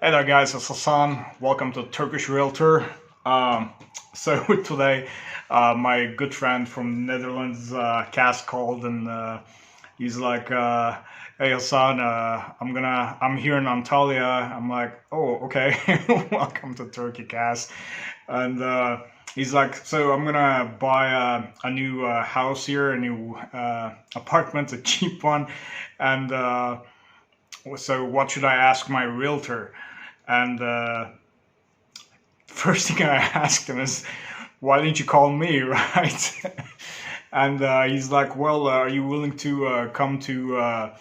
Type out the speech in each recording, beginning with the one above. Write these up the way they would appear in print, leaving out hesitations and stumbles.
Hey there guys, it's Hassan. Welcome to Turkish Realtor. So today, my good friend from Netherlands, Cass, called and he's like, "Hey Hassan, I'm here in Antalya." I'm like, "Oh, okay. Welcome to Turkey, Cass." And he's like, "So I'm gonna buy a new house here, a new apartment, a cheap one, and." So what should I ask my realtor? And first thing I asked him is, why didn't you call me, right? And he's like, well, are you willing to come to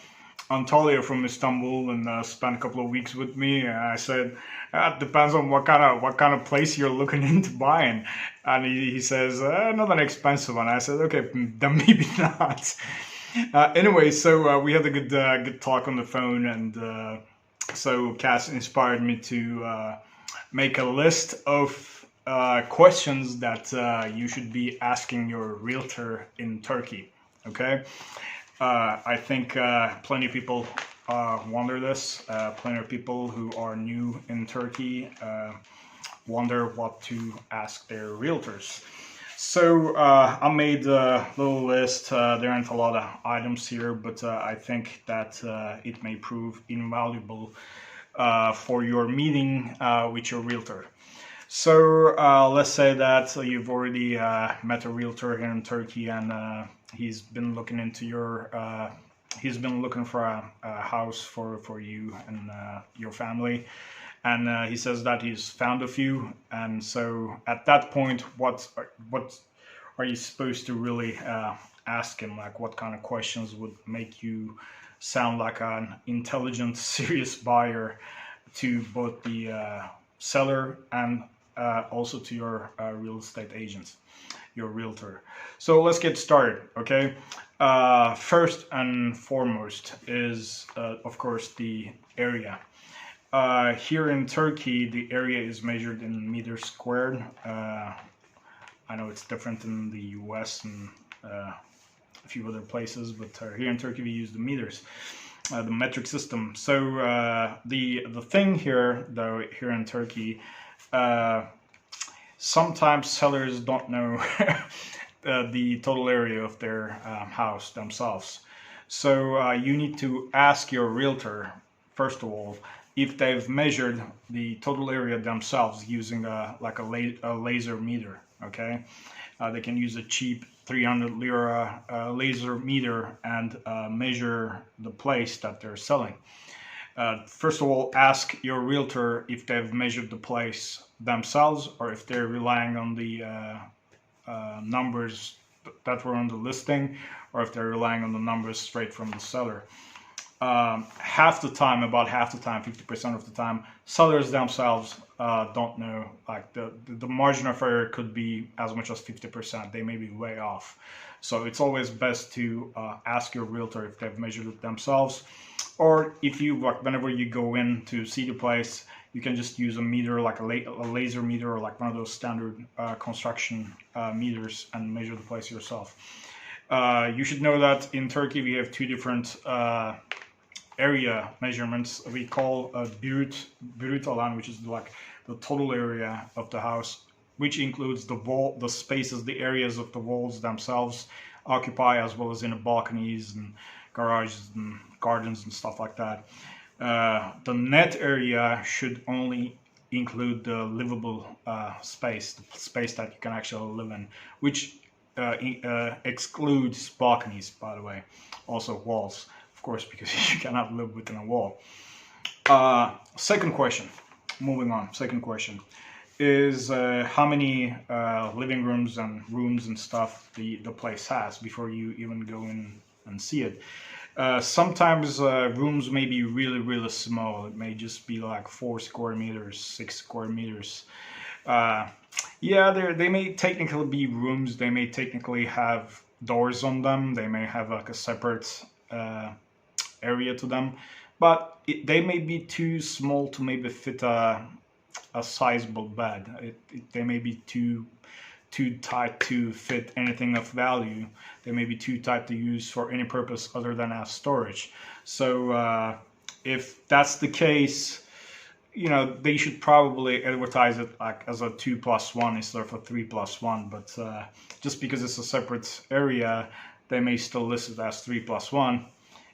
Antalya from Istanbul and spend a couple of weeks with me? And I said, it depends on what kind of place you're looking into buying. And he says, not an expensive one. I said, okay, then maybe not. Anyway, so we had a good talk on the phone, and so Cass inspired me to make a list of questions that you should be asking your realtor in Turkey. Okay, I think plenty of people wonder this. Plenty of people who are new in Turkey wonder what to ask their realtors. So I made a little list. There aren't a lot of items here, but I think that it may prove invaluable for your meeting with your realtor. So let's say that you've already met a realtor here in Turkey, and he's been looking into he's been looking for a house for you and your family, and he says that he's found a few. And so at that point, what are you supposed to really ask him? Like, what kind of questions would make you sound like an intelligent, serious buyer to both the seller and also to your real estate agent, your realtor? So let's get started, okay? First and foremost is, of course, the area. Here in Turkey, the area is measured in meters squared. I know it's different in the US and a few other places, but here in Turkey we use the meters, the metric system. So the thing here, though, here in Turkey, sometimes sellers don't know the total area of their house themselves. So you need to ask your realtor, first of all, if they've measured the total area themselves using a laser meter. Okay, they can use a cheap 300 lira laser meter and measure the place that they're selling. First of all, ask your realtor if they've measured the place themselves or if they're relying on the numbers that were on the listing, or if they're relying on the numbers straight from the seller. Half the time, about half the time, 50% of the time, sellers themselves don't know. Like the margin of error could be as much as 50%. They may be way off. So it's always best to ask your realtor if they've measured it themselves, or if you, like, whenever you go in to see the place, you can just use a meter, like a laser meter, or like one of those standard construction meters, and measure the place yourself. You should know that in Turkey we have two different area measurements. We call brut alan, which is like the total area of the house, which includes the spaces, the areas of the walls themselves occupy, as well as in the balconies and garages and gardens and stuff like that. The net area should only include the livable space, the space that you can actually live in, which excludes balconies, by the way, also walls, of course, because you cannot live within a wall. Second question, moving on. Second question is how many living rooms and rooms and stuff the place has before you even go in and see it. Sometimes rooms may be really small. It may just be like 4 square meters, 6 square meters. Yeah, they may technically be rooms. They may technically have doors on them. They may have like a separate area to them, but they may be too small to maybe fit a sizable bed. They may be too tight to fit anything of value. They may be too tight to use for any purpose other than as storage. So if that's the case, they should probably advertise it like as a 2+1 instead of a 3+1. But just because it's a separate area, they may still list it as 3+1,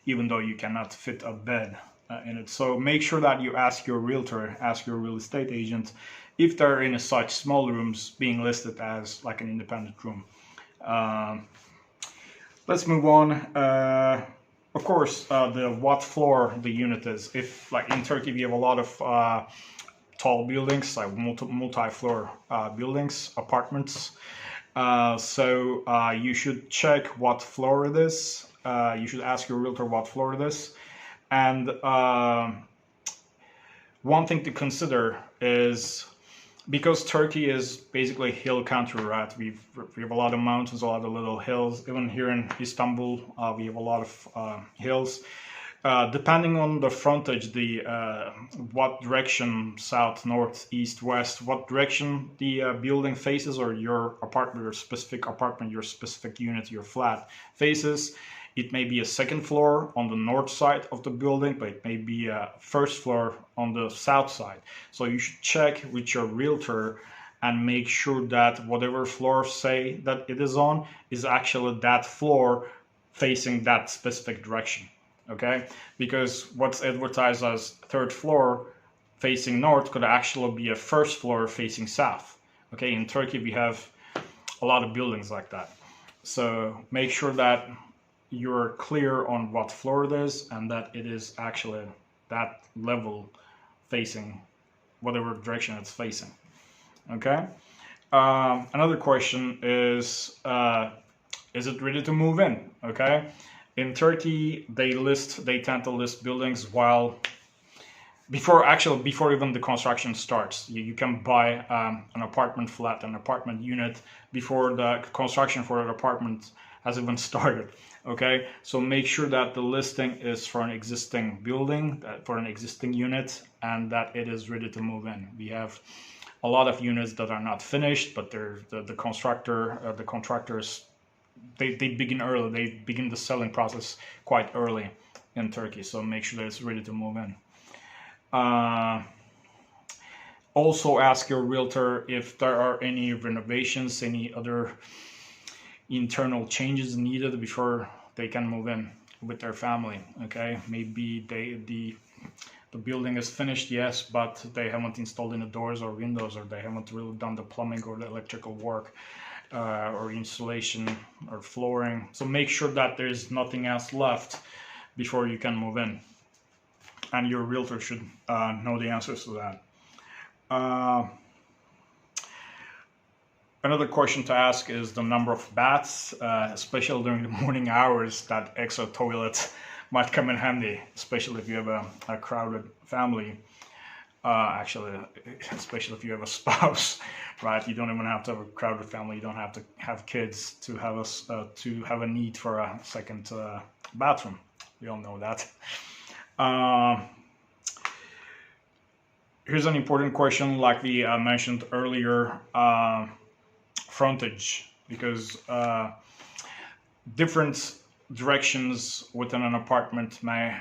even though you cannot fit a bed in it. So make sure that you ask your realtor, ask your real estate agent, if they're in such small rooms being listed as like an independent room. Let's move on. Of course, the what floor the unit is. If like in Turkey, we have a lot of tall buildings, like multi-floor buildings, apartments. So you should check what floor it is. You should ask your realtor what floor it is. And one thing to consider is, because Turkey is basically hill country, right? We have a lot of mountains, a lot of little hills. Even here in Istanbul, we have a lot of hills. Depending on the frontage, what direction, south, north, east, west, what direction the building faces, or your apartment, your specific apartment, your specific unit, your flat faces. It may be a second floor on the north side of the building, but it may be a first floor on the south side. So you should check with your realtor and make sure that whatever floor say that it is on is actually that floor facing that specific direction. Okay, because what's advertised as third floor facing north could actually be a first floor facing south. Okay, in Turkey we have a lot of buildings like that. So make sure that you're clear on what floor it is and that it is actually that level facing whatever direction it's facing. Okay. Another question is it ready to move in? Okay. In Turkey, they tend to list buildings while before even the construction starts. You can buy an apartment flat, an apartment unit before the construction for an apartment has even started. Okay, so make sure that the listing is for an existing building, for an existing unit, and that it is ready to move in. We have a lot of units that are not finished, but they're the contractors, they begin early. They begin the selling process quite early in Turkey. So make sure that it's ready to move in. Also ask your realtor if there are any renovations, any other internal changes needed before they can move in with their family. Okay, maybe the building is finished, yes, but they haven't installed any doors or windows, or they haven't really done the plumbing or the electrical work, or installation or flooring. So make sure that there's nothing else left before you can move in, and your realtor should know the answers to that. Another question to ask is the number of baths, especially during the morning hours. That extra toilet might come in handy, especially if you have a crowded family. Actually, especially if you have a spouse, right? You don't even have to have a crowded family. You don't have to have kids to have a need for a second bathroom. We all know that. Here's an important question, like we mentioned earlier. Frontage, because different directions within an apartment may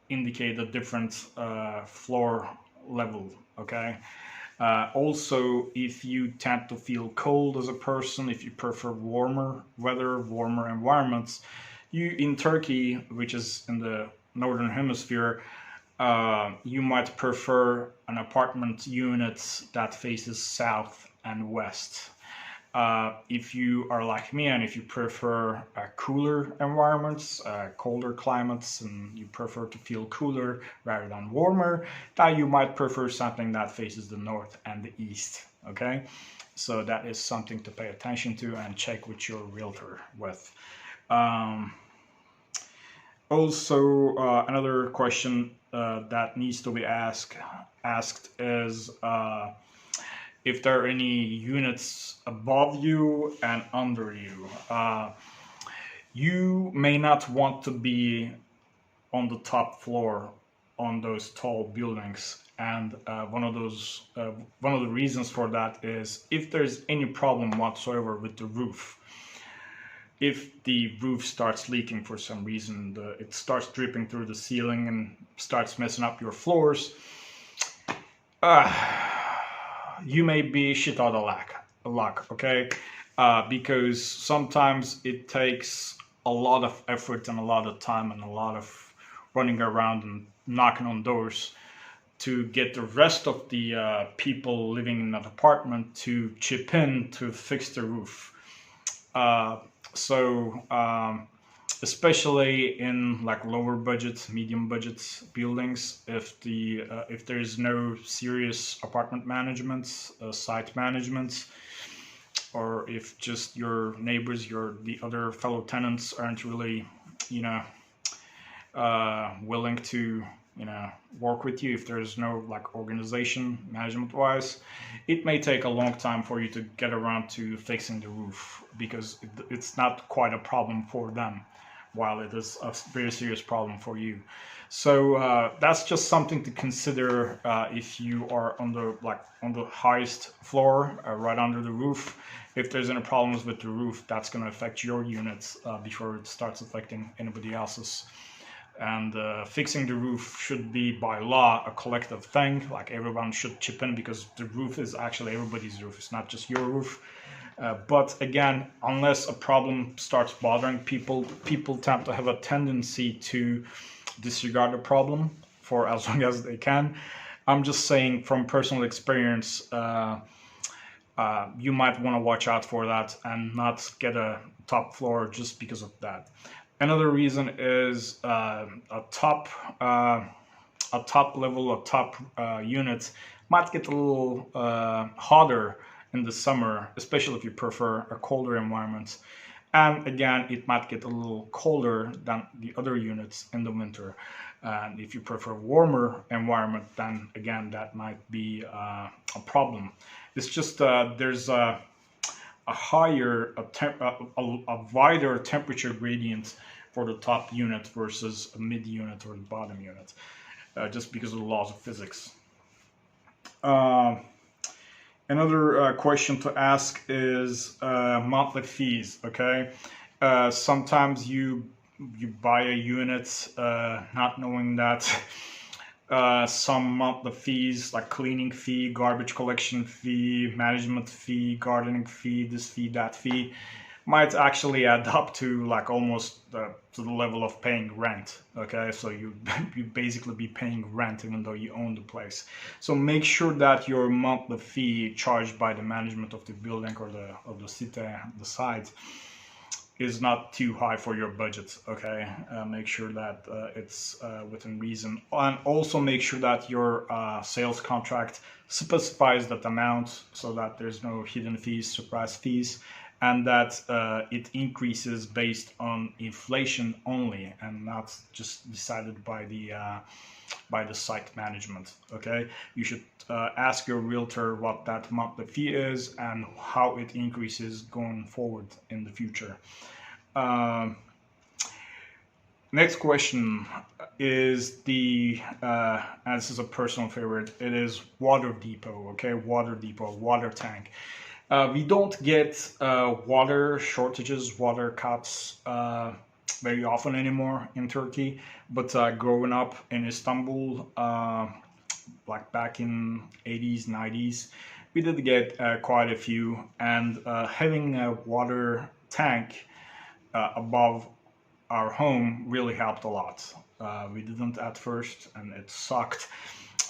indicate a different floor level. Okay. Also, if you tend to feel cold as a person, if you prefer warmer weather, warmer environments, in Turkey, which is in the northern hemisphere, you might prefer an apartment unit that faces south and west. If you are like me and if you prefer cooler environments, colder climates, and you prefer to feel cooler rather than warmer, then you might prefer something that faces the north and the east. Okay, so that is something to pay attention to and check with your realtor with. Also, another question that needs to be asked is if there are any units above you and under you. You may not want to be on the top floor on those tall buildings, and one of the reasons for that is if there's any problem whatsoever with the roof. If the roof starts leaking for some reason, it starts dripping through the ceiling and starts messing up your floors, Uh, you may be shit out of luck, okay? Because sometimes it takes a lot of effort and a lot of time and a lot of running around and knocking on doors to get the rest of the people living in that apartment to chip in to fix the roof. Uh, so especially in like lower budget, medium budget buildings, if there is no serious apartment management, site management, or if just your neighbors, the other fellow tenants aren't really, you know, willing to, work with you, if there's no like organization management wise, it may take a long time for you to get around to fixing the roof because it's not quite a problem for them, while it is a very serious problem for you. So that's just something to consider if you are on the highest floor, right under the roof. If there's any problems with the roof, that's going to affect your units before it starts affecting anybody else's. And fixing the roof should be by law a collective thing. Like everyone should chip in because the roof is actually everybody's roof. It's not just your roof. But again, unless a problem starts bothering people, people tend to have a tendency to disregard the problem for as long as they can. I'm just saying from personal experience, you might want to watch out for that and not get a top floor just because of that. Another reason is a top level, a top unit might get a little hotter in the summer, especially if you prefer a colder environment. And again, it might get a little colder than the other units in the winter. And if you prefer a warmer environment, then again, that might be a problem. It's just there's a higher, a wider temperature gradient for the top unit versus a mid unit or the bottom unit, just because of the laws of physics. Uh, Another question to ask is monthly fees. Okay, sometimes you buy a unit not knowing that some monthly fees like cleaning fee, garbage collection fee, management fee, gardening fee, this fee, that fee might actually add up to like almost to the level of paying rent. Okay, so you basically be paying rent even though you own the place. So make sure that your monthly fee charged by the management of the building or the city, the site, is not too high for your budget. Okay, make sure that it's within reason, and also make sure that your sales contract specifies that amount so that there's no hidden fees, surprise fees, and that it increases based on inflation only and not just decided by the site management. Okay, you should ask your realtor what that monthly fee is and how it increases going forward in the future. Um, Next question is and this is a personal favorite. It is water depot. Okay, water depot, water tank. We don't get water shortages, water cuts very often anymore in Turkey. But growing up in Istanbul, like back in 80s, 90s, we did get quite a few. And having a water tank above our home really helped a lot. We didn't at first, and it sucked.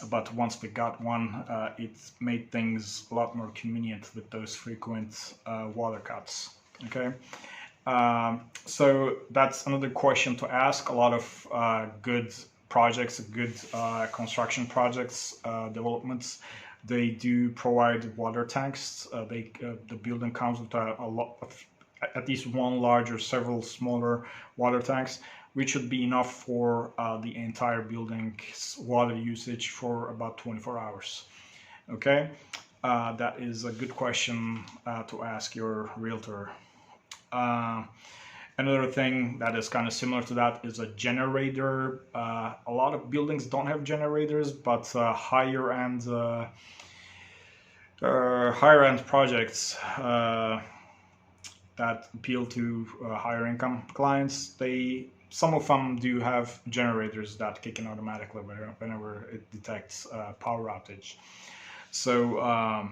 But once we got one, it made things a lot more convenient with those frequent water cuts. Okay, so that's another question to ask. A lot of good projects, good construction projects, developments, they do provide water tanks. The building comes with a lot of at least one large or several smaller water tanks, which should be enough for the entire building's water usage for about 24 hours. Okay, that is a good question to ask your realtor. Uh, Another thing that is kind of similar to that is a generator. A lot of buildings don't have generators, but higher end projects that appeal to higher income clients, they some of them do have generators that kick in automatically whenever it detects power outage. So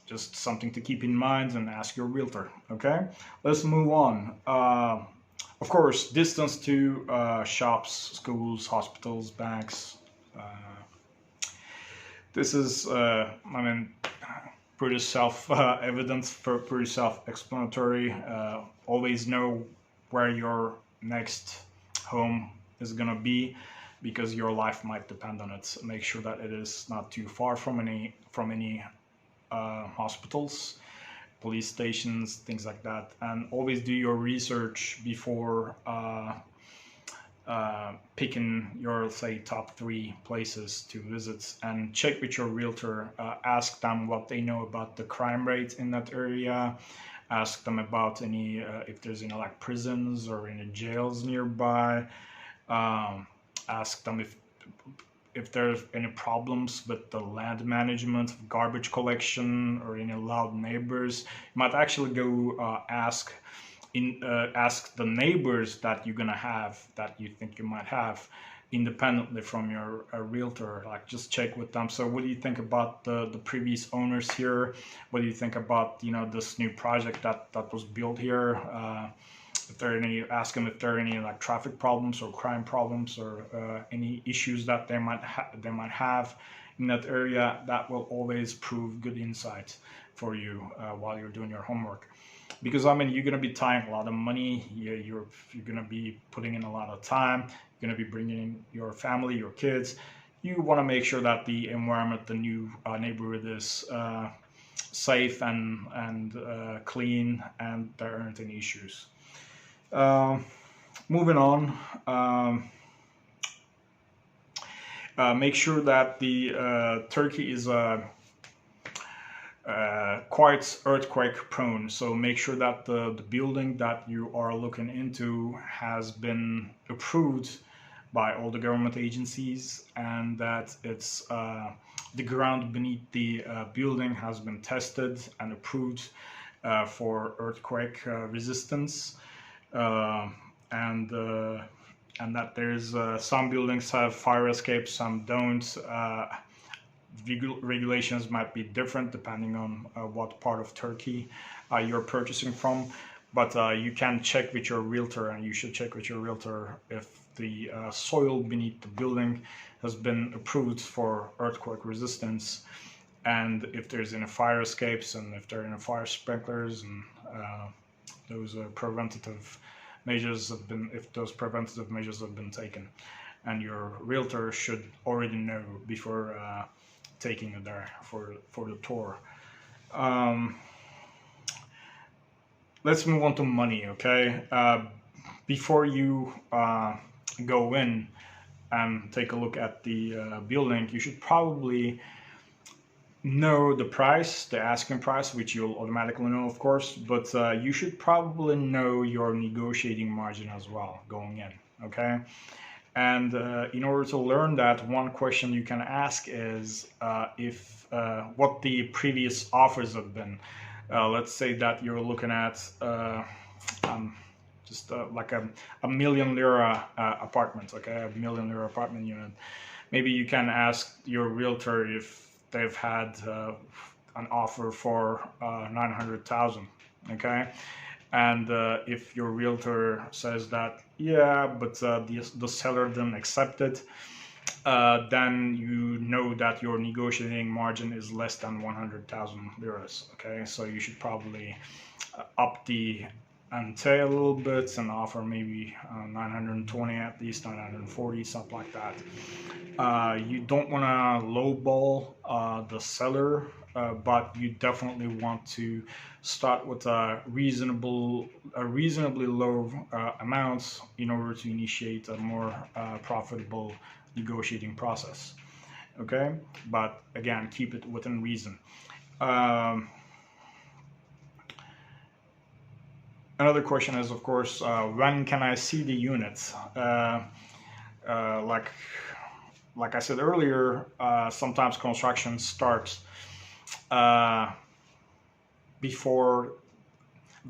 just something to keep in mind and ask your realtor. Okay, let's move on. Of course, distance to shops, schools, hospitals, banks. Uh, this is, I mean, pretty self-evident, pretty self-explanatory. Always know where your next home is gonna be, because your life might depend on it. Make sure that it is not too far from any hospitals, police stations, things like that, and always do your research before picking your, say, top 3 places to visit, and check with your realtor. Ask them what they know about the crime rate in that area. Ask them about any if there's any like prisons or any jails nearby. Um, Ask them if there's any problems with the land management, garbage collection, or any loud neighbors. You might actually go ask the neighbors that you're gonna have, that you think you might have, independently from your realtor. Like, just check with them. So what do you think about the previous owners here? What do you think about, you know, this new project that was built here? If there are any, ask them if there are any like traffic problems or crime problems, or any issues that they might have in that area. That will always prove good insight for you while you're doing your homework. Because I mean, you're gonna be tying a lot of money. You're gonna be putting in a lot of time. You're gonna be bringing in your family, your kids. You want to make sure that the environment, the new neighborhood, is safe and clean, and there aren't any issues. Um, Moving on, make sure that the Turkey is quite earthquake prone. So make sure that the building that you are looking into has been approved by all the government agencies, and that it's the ground beneath the building has been tested and approved for earthquake resistance. Uh, and that there's some buildings have fire escapes, some don't. Regulations might be different depending on what part of Turkey you're purchasing from, but you can check with your realtor, and you should check with your realtor if the soil beneath the building has been approved for earthquake resistance, and if there's any fire escapes, and if there are any fire sprinklers, and those preventative measures have been, if those preventative measures have been taken. And your realtor should already know before taking you there for the tour. Let's move on to money, okay? Before you go in and take a look at the building, you should probably know the price, the asking price, which you'll automatically know, of course, but you should probably know your negotiating margin as well going in, okay? And in order to learn that, one question you can ask is if what the previous offers have been. Let's say that you're looking at just like a million lira apartment, okay, a million lira apartment unit. Maybe you can ask your realtor if they've had an offer for 900,000, okay? And if your realtor says that, yeah, but the seller didn't accept it, then you know that your negotiating margin is less than 100,000 liras, okay? So you should probably up the ante a little bit and offer maybe 920, at least 940, something like that. You don't want to lowball the seller, but you definitely want to start with a reasonably low amount in order to initiate a more profitable negotiating process. Okay, but again, keep it within reason. Another question is, of course, when can I see the units? Like I said earlier, sometimes construction starts before,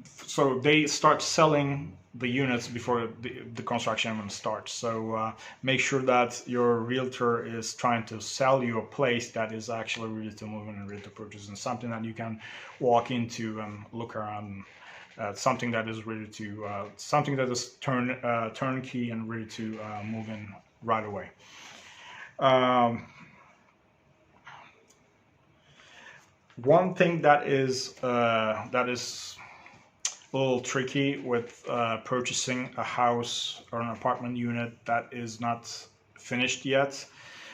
so they start selling the units before the construction even starts. So make sure that your realtor is trying to sell you a place that is actually ready to move in and ready to purchase, and something that you can walk into and look around. Something that is ready to, something that is turnkey and ready to move in right away. One thing that is a little tricky with purchasing a house or an apartment unit that is not finished yet.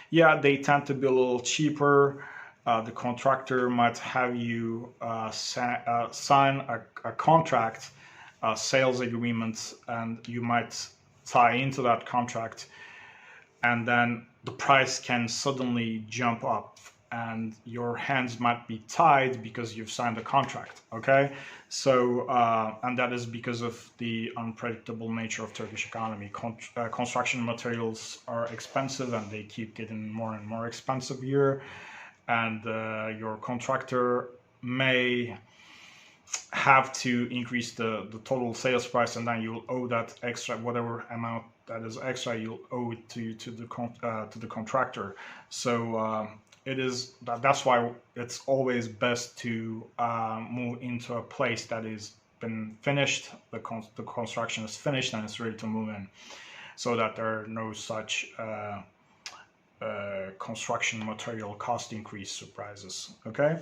Yeah, they tend to be a little cheaper. The contractor might have you sign a contract, a sales agreement, and you might tie into that contract, and then the price can suddenly jump up and your hands might be tied because you've signed a contract. Okay, so and that is because of the unpredictable nature of Turkish economy. Construction materials are expensive and they keep getting more and more expensive here, and your contractor may have to increase the total sales price, and then you'll owe that extra, whatever amount that is extra, you'll owe it to the contractor. So that's why it's always best to move into a place that is been finished, the construction is finished and it's ready to move in, so that there are no such construction material cost increase surprises. Okay.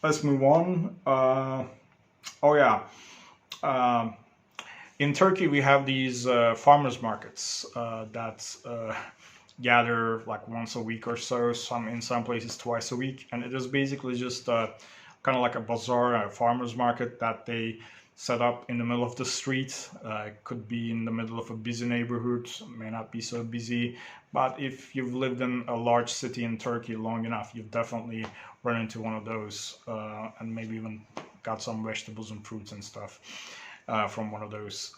Let's move on. Oh yeah. In Turkey, we have these farmers markets that gather like once a week or so. In some places twice a week, and it is basically just kind of like a bazaar, a farmers market that they set up in the middle of the street. It could be in the middle of a busy neighborhood, may not be so busy, but if you've lived in a large city in Turkey long enough, you've definitely run into one of those, and maybe even got some vegetables and fruits and stuff from one of those.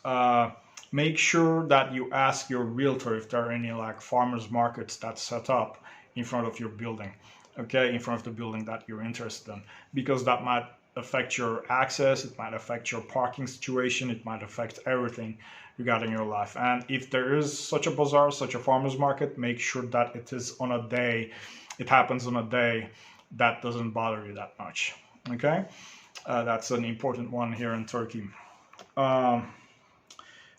Make sure that you ask your realtor if there are any like farmers markets that's set up in front of your building, okay, in front of the building that you're interested in, because that might affect your access, it might affect your parking situation, it might affect everything regarding your life. And if there is such a bazaar, such a farmers market, make sure that it happens on a day that doesn't bother you that much. Okay, that's an important one here in Turkey.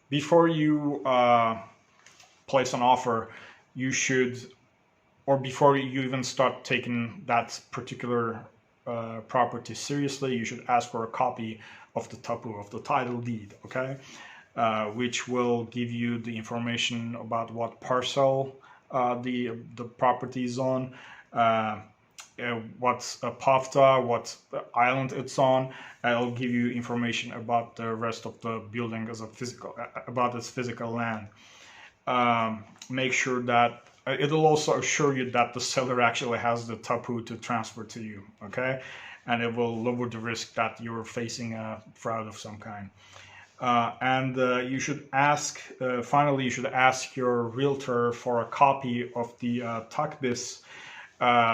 Before you place an offer, you should, or before you even start taking that particular property seriously, you should ask for a copy of the tapu, of the title deed, okay, which will give you the information about what parcel the property is on, what's a pafta, what island it's on. It'll give you information about the rest of the building as a physical, about its physical land. Make sure that it'll also assure you that the seller actually has the tapu to transfer to you, okay? And it will lower the risk that you're facing a fraud of some kind. And you should ask, finally, you should ask your realtor for a copy of the takbis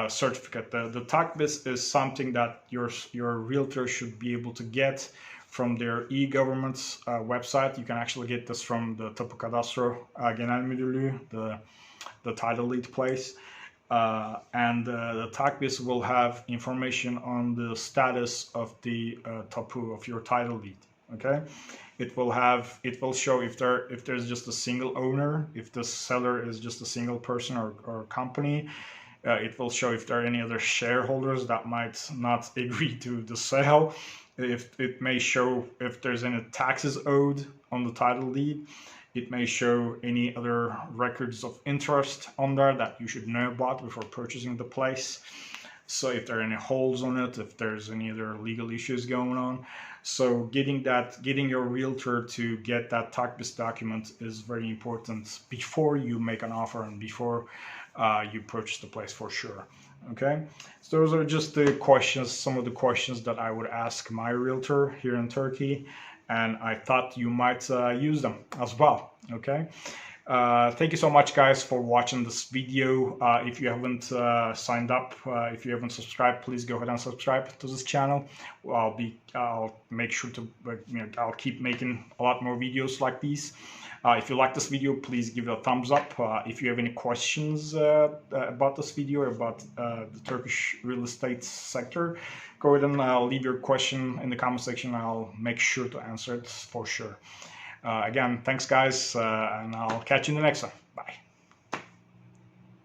certificate. The takbis is something that your realtor should be able to get from their e-government's website. You can actually get this from the Tapu Kadastro Genel Müdürlüğü, the title deed place. And the takbis will have information on the status of the tapu, of your title deed. Okay, it will show if there's just a single owner, if the seller is just a single person or company. It will show if there are any other shareholders that might not agree to the sale. If it may show if there's any taxes owed on the title deed. It may show any other records of interest on there that you should know about before purchasing the place. So if there are any holes on it, if there's any other legal issues going on. So getting your realtor to get that takbis document is very important before you make an offer and before you purchase the place for sure. Okay, so those are just the questions, some of the questions that I would ask my realtor here in Turkey, and I thought you might use them as well. Okay, Thank you so much, guys, for watching this video. If you haven't signed up, if you haven't subscribed, please go ahead and subscribe to this channel. I'll make sure to, I'll keep making a lot more videos like these. If you like this video, please give it a thumbs up. If you have any questions about this video or about the Turkish real estate sector, go ahead and leave your question in the comment section. I'll make sure to answer it for sure. Again, thanks guys, and I'll catch you in the next one.